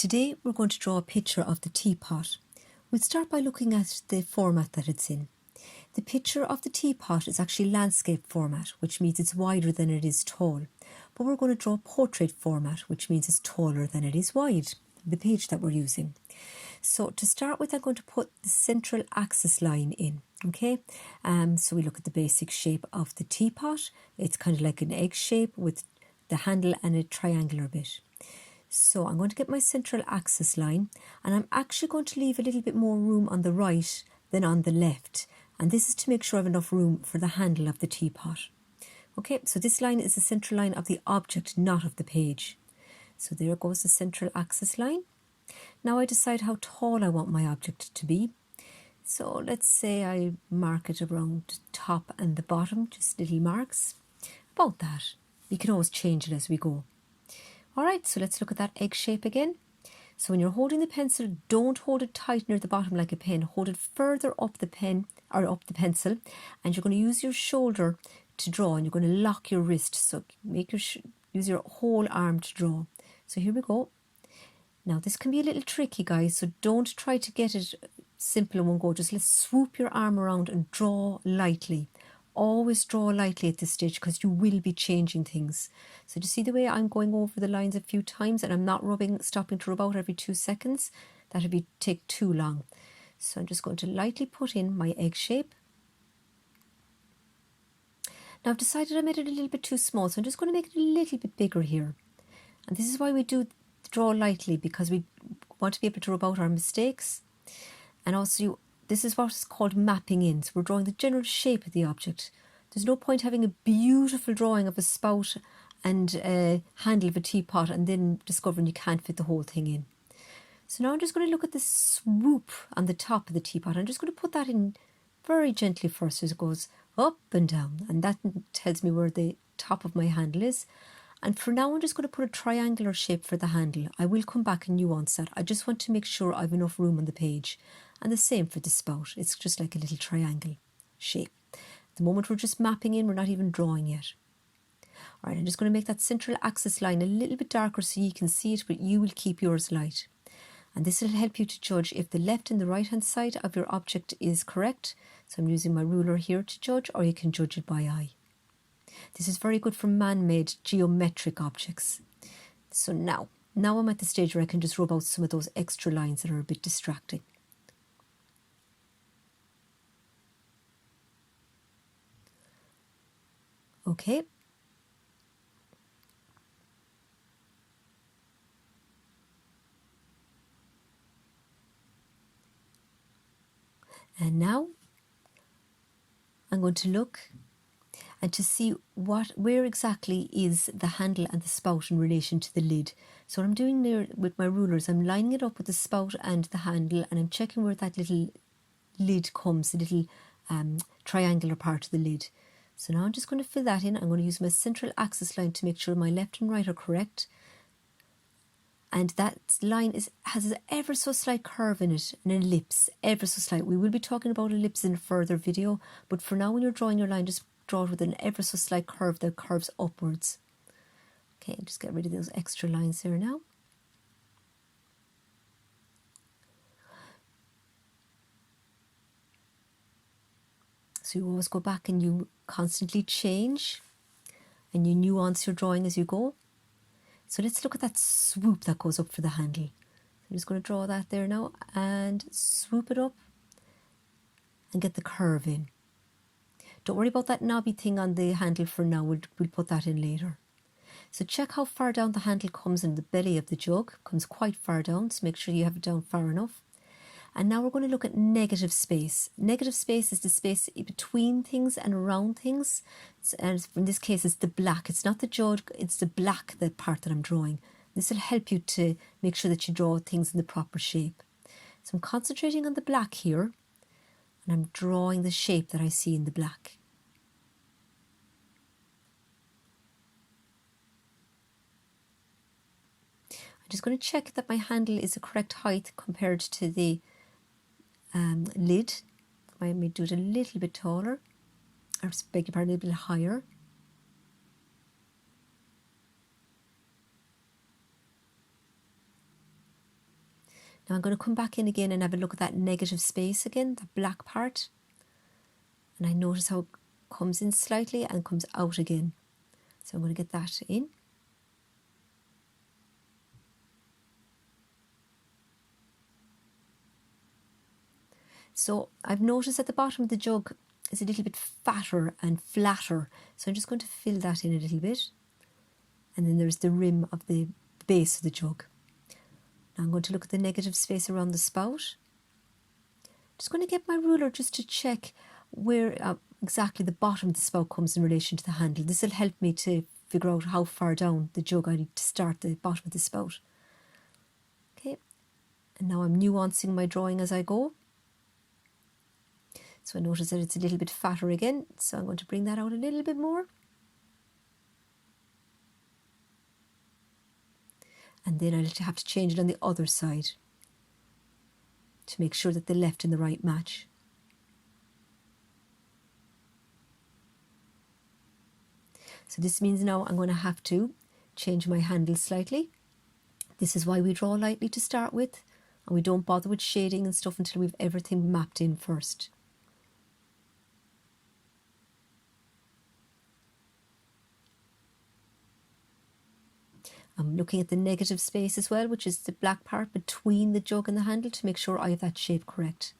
Today we're going to draw a picture of the teapot. We'll start by looking at the format that it's in. The picture of the teapot is actually landscape format, which means it's wider than it is tall. But we're going to draw portrait format, which means it's taller than it is wide, the page that we're using. So to start with, I'm going to put the central axis line in, okay? So we look at the basic shape of the teapot. It's kind of like an egg shape with the handle and a triangular bit. So I'm going to get my central axis line, and I'm actually going to leave a little bit more room on the right than on the left. And this is to make sure I have enough room for the handle of the teapot. Okay, so this line is the central line of the object, not of the page. So there goes the central axis line. Now I decide how tall I want my object to be. So let's say I mark it around the top and the bottom, just little marks. About that. We can always change it as we go. Alright, so let's look at that egg shape again. So when you're holding the pencil, don't hold it tight near the bottom like a pen. Hold it further up the pen or up the pencil, and you're going to use your shoulder to draw, and you're going to lock your wrist. So make use your whole arm to draw. So here we go. Now this can be a little tricky, guys, so don't try to get it simple in one go. Just let's swoop your arm around and draw lightly. Always draw lightly at this stage because you will be changing things. So do you see the way I'm going over the lines a few times and I'm not stopping to rub out every 2 seconds? That would take too long. So I'm just going to lightly put in my egg shape. Now I've decided I made it a little bit too small, so I'm just going to make it a little bit bigger here. And this is why we do draw lightly, because we want to be able to rub out our mistakes. And also this is what is called mapping in. So we're drawing the general shape of the object. There's no point having a beautiful drawing of a spout and a handle of a teapot and then discovering you can't fit the whole thing in. So now I'm just going to look at the swoop on the top of the teapot. I'm just going to put that in very gently first as it goes up and down. And that tells me where the top of my handle is. And for now, I'm just going to put a triangular shape for the handle. I will come back and nuance that. I just want to make sure I have enough room on the page. And the same for the spout. It's just like a little triangle shape. At the moment, we're just mapping in. We're not even drawing yet. All right, I'm just going to make that central axis line a little bit darker so you can see it, but you will keep yours light. And this will help you to judge if the left and the right-hand side of your object is correct. So I'm using my ruler here to judge, or you can judge it by eye. This is very good for man-made geometric objects. So now I'm at the stage where I can just rub out some of those extra lines that are a bit distracting. Okay. And now I'm going to look and to see where exactly is the handle and the spout in relation to the lid. So what I'm doing there with my rulers, I'm lining it up with the spout and the handle, and I'm checking where that little lid comes, the little triangular part of the lid. So now I'm just going to fill that in. I'm going to use my central axis line to make sure my left and right are correct. And that line has an ever so slight curve in it, an ellipse, ever so slight. We will be talking about ellipse in a further video, but for now when you're drawing your line, just draw it with an ever so slight curve that curves upwards. Okay, just get rid of those extra lines there now. So you always go back and you constantly change and you nuance your drawing as you go. So let's look at that swoop that goes up for the handle. I'm just going to draw that there now and swoop it up and get the curve in. Don't worry about that knobby thing on the handle for now. We'll put that in later. So check how far down the handle comes in the belly of the jug. It comes quite far down, so make sure you have it down far enough. And now we're going to look at negative space. Negative space is the space between things and around things. And in this case, it's the black. It's not the jug, it's the black, the part that I'm drawing. This will help you to make sure that you draw things in the proper shape. So I'm concentrating on the black here, and I'm drawing the shape that I see in the black. I'm just going to check that my handle is the correct height compared to the lid. I may do it a little bit taller, or beg your pardon, a little bit higher. Now I'm going to come back in again and have a look at that negative space again, the black part. And I notice how it comes in slightly and comes out again. So I'm going to get that in. So I've noticed at the bottom of the jug is a little bit fatter and flatter. So I'm just going to fill that in a little bit. And then there's the rim of the base of the jug. Now I'm going to look at the negative space around the spout. Just going to get my ruler just to check where exactly the bottom of the spout comes in relation to the handle. This will help me to figure out how far down the jug I need to start the bottom of the spout. Okay, and now I'm nuancing my drawing as I go. So I notice that it's a little bit fatter again, so I'm going to bring that out a little bit more. And then I'll have to change it on the other side to make sure that the left and the right match. So this means now I'm going to have to change my handle slightly. This is why we draw lightly to start with, and we don't bother with shading and stuff until we've everything mapped in first. I'm looking at the negative space as well, which is the black part between the jug and the handle, to make sure I have that shape correct.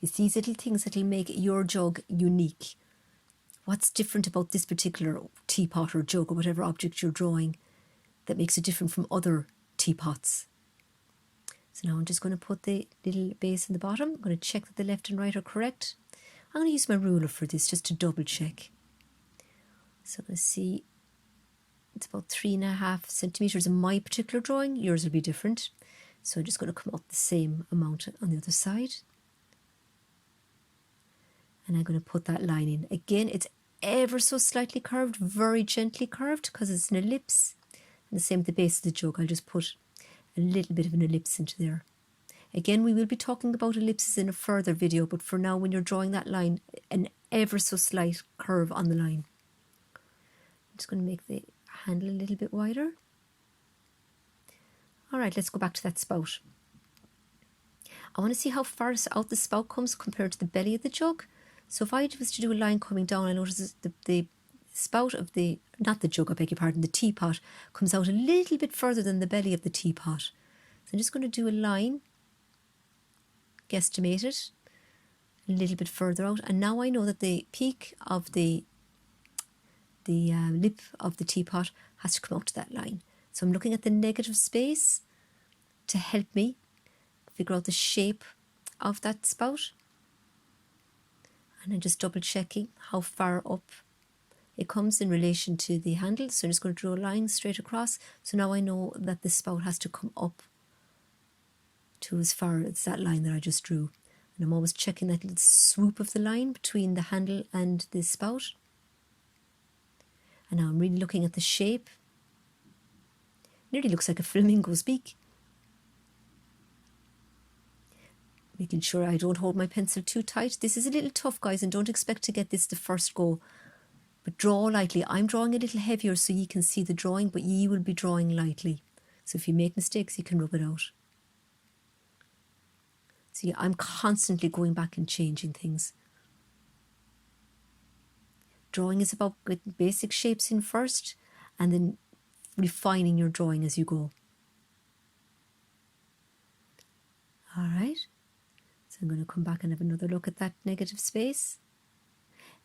It's these little things that will make your jug unique. What's different about this particular teapot or jug or whatever object you're drawing that makes it different from other teapots? So now I'm just going to put the little base in the bottom. I'm going to check that the left and right are correct. I'm going to use my ruler for this just to double check. So I'm going to see it's about 3.5 centimetres in my particular drawing. Yours will be different. So I'm just going to come out the same amount on the other side. And I'm going to put that line in. Again, it's ever so slightly curved, very gently curved, because it's an ellipse. And the same with the base of the jug. I'll just put a little bit of an ellipse into there. Again, we will be talking about ellipses in a further video, but for now, when you're drawing that line, an ever so slight curve on the line. I'm just going to make the handle a little bit wider. All right, let's go back to that spout. I want to see how far out the spout comes compared to the belly of the jug. So if I was to do a line coming down, I notice the spout of the, not the jug, I beg your pardon, the teapot comes out a little bit further than the belly of the teapot. So I'm just going to do a line, guesstimate it, a little bit further out. And now I know that the peak of the lip of the teapot has to come out to that line. So I'm looking at the negative space to help me figure out the shape of that spout. And I'm just double checking how far up it comes in relation to the handle. So I'm just going to draw a line straight across. So now I know that the spout has to come up to as far as that line that I just drew. And I'm always checking that little swoop of the line between the handle and the spout. And now I'm really looking at the shape. Nearly looks like a flamingo's beak. Making sure I don't hold my pencil too tight. This is a little tough, guys, and don't expect to get this the first go. But draw lightly. I'm drawing a little heavier so you can see the drawing, but you will be drawing lightly. So if you make mistakes, you can rub it out. See, I'm constantly going back and changing things. Drawing is about getting basic shapes in first and then refining your drawing as you go. All right. So I'm going to come back and have another look at that negative space.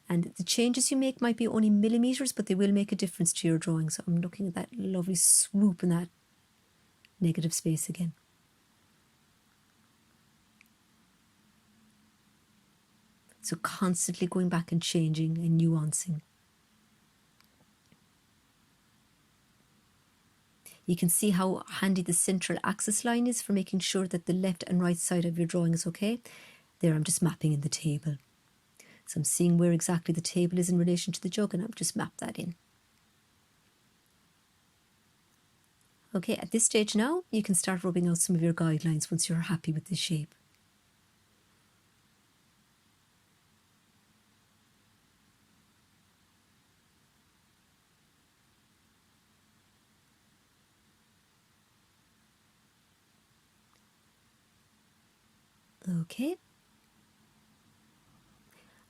And the changes you make might be only millimetres, but they will make a difference to your drawing. So I'm looking at that lovely swoop in that negative space again. So constantly going back and changing and nuancing. You can see how handy the central axis line is for making sure that the left and right side of your drawing is okay. There I'm just mapping in the table. So I'm seeing where exactly the table is in relation to the jug, and I've just mapped that in. Okay, at this stage now, you can start rubbing out some of your guidelines once you're happy with the shape. Okay.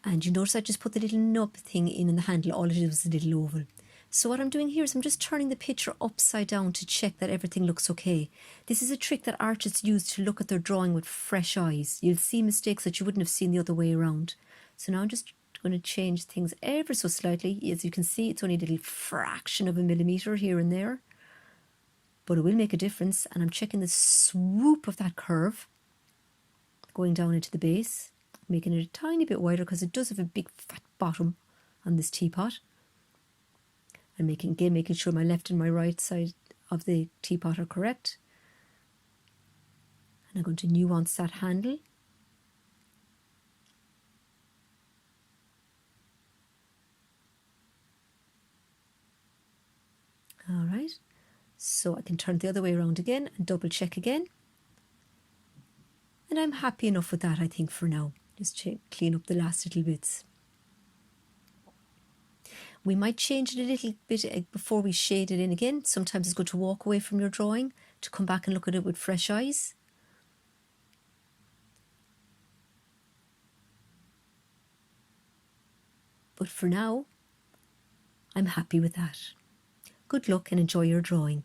And you notice I just put the little nub thing in the handle. All it is was a little oval. So what I'm doing here is I'm just turning the picture upside down to check that everything looks okay. This is a trick that artists use to look at their drawing with fresh eyes. You'll see mistakes that you wouldn't have seen the other way around. So now I'm just going to change things ever so slightly. As you can see, it's only a little fraction of a millimetre here and there. But it will make a difference. And I'm checking the swoop of that curve going down into the base, making it a tiny bit wider because it does have a big fat bottom on this teapot. And making sure my left and my right side of the teapot are correct. And I'm going to nuance that handle. All right, so I can turn the other way around again and double check again. And I'm happy enough with that, I think, for now. Just clean up the last little bits. We might change it a little bit before we shade it in again. Sometimes it's good to walk away from your drawing to come back and look at it with fresh eyes. But for now, I'm happy with that. Good luck and enjoy your drawing.